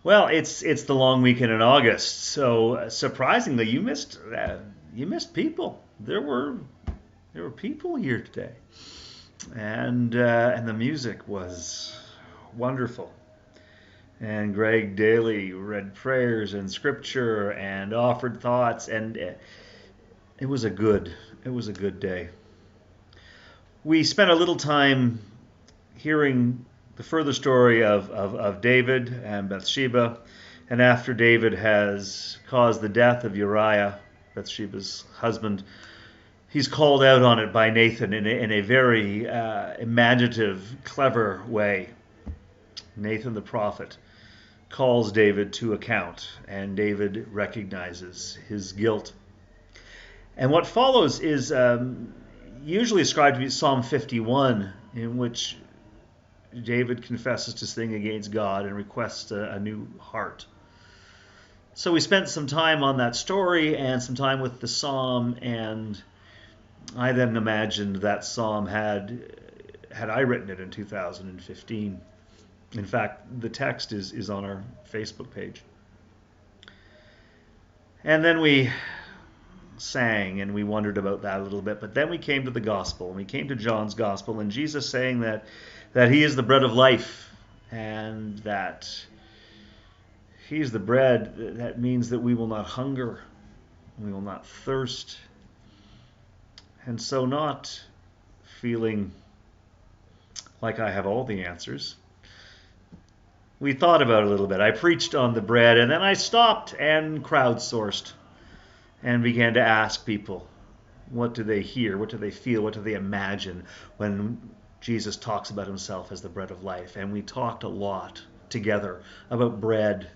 Well, it's the long weekend in August, so surprisingly, you missed people. There were people here today, and the music was wonderful. And Greg Daly read prayers and scripture and offered thoughts, and it was a good day. We spent a little time hearing the further story of David and Bathsheba, and after David has caused the death of Uriah, Bathsheba's husband, he's called out on it by Nathan in a very imaginative, clever way. Nathan the prophet calls David to account, and David recognizes his guilt. And what follows is usually ascribed to be Psalm 51, in which David confesses to sin against God and requests a new heart. So we spent some time on that story and some time with the psalm, and I then imagined that psalm had I written it in 2015. In fact, the text is on our Facebook page. And then we sang and we wondered about that a little bit, but then we came to the gospel, and we came to John's gospel, and Jesus saying that he is the bread of life, and that he is the bread. That means that we will not hunger, we will not thirst, and so not feeling like I have all the answers. We thought about it a little bit. I preached on the bread, and then I stopped and crowdsourced and began to ask people, what do they hear? What do they feel? What do they imagine when Jesus talks about himself as the bread of life? And we talked a lot together about bread.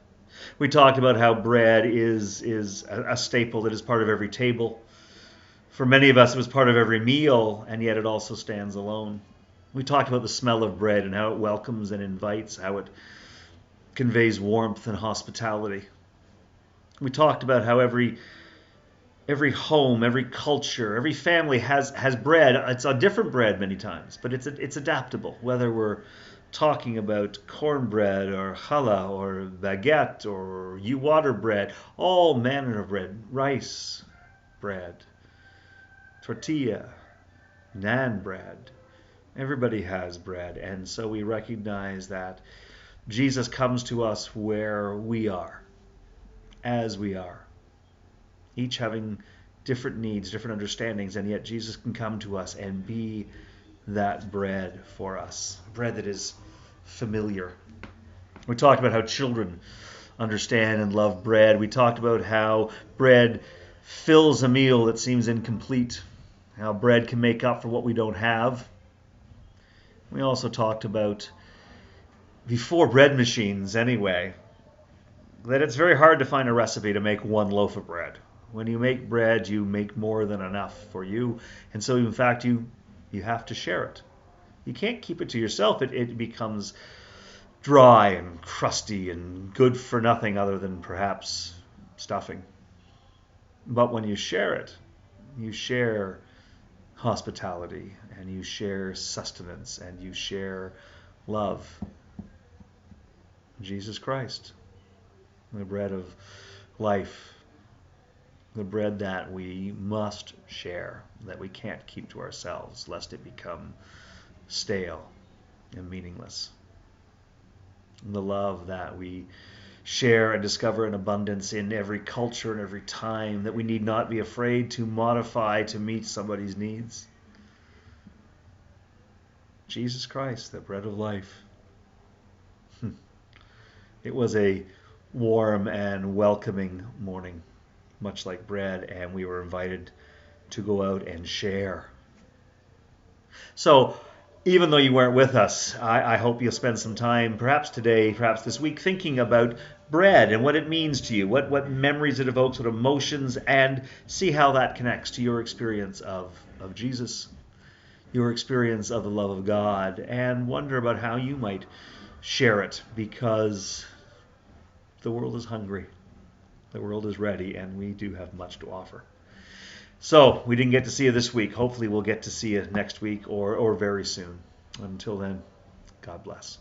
We talked about how bread is a staple that is part of every table. For many of us, it was part of every meal, and yet it also stands alone. We talked about the smell of bread and how it welcomes and invites, how it conveys warmth and hospitality. We talked about how every home, every culture, every family has bread. It's a different bread many times, but it's adaptable. Whether we're talking about cornbread or challah or baguette or water bread, all manner of bread, rice bread, tortilla, naan bread. Everybody has bread, and so we recognize that Jesus comes to us where we are, as we are, each having different needs, different understandings, and yet Jesus can come to us and be that bread for us, bread that is familiar. We talked about how children understand and love bread. We talked about how bread fills a meal that seems incomplete, how bread can make up for what we don't have. We also talked about, before bread machines anyway, that it's very hard to find a recipe to make one loaf of bread. When you make bread, you make more than enough for you, and so in fact you have to share it. You can't keep it to yourself. It becomes dry and crusty and good for nothing other than perhaps stuffing. But when you share it, you share hospitality, and you share sustenance, and you share love. Jesus Christ, the bread of life, the bread that we must share, that we can't keep to ourselves, lest it become stale and meaningless. And the love that we share and discover in abundance in every culture and every time, that we need not be afraid to modify to meet somebody's needs. Jesus Christ, the bread of life. It was a warm and welcoming morning, much like bread, and we were invited to go out and share. So, even though you weren't with us, I hope you'll spend some time, perhaps today, perhaps this week, thinking about bread and what it means to you, what memories it evokes, what emotions, and see how that connects to your experience of Jesus, your experience of the love of God, and wonder about how you might share it, because the world is hungry, the world is ready, and we do have much to offer. So, we didn't get to see you this week. Hopefully we'll get to see you next week or very soon. Until then, God bless.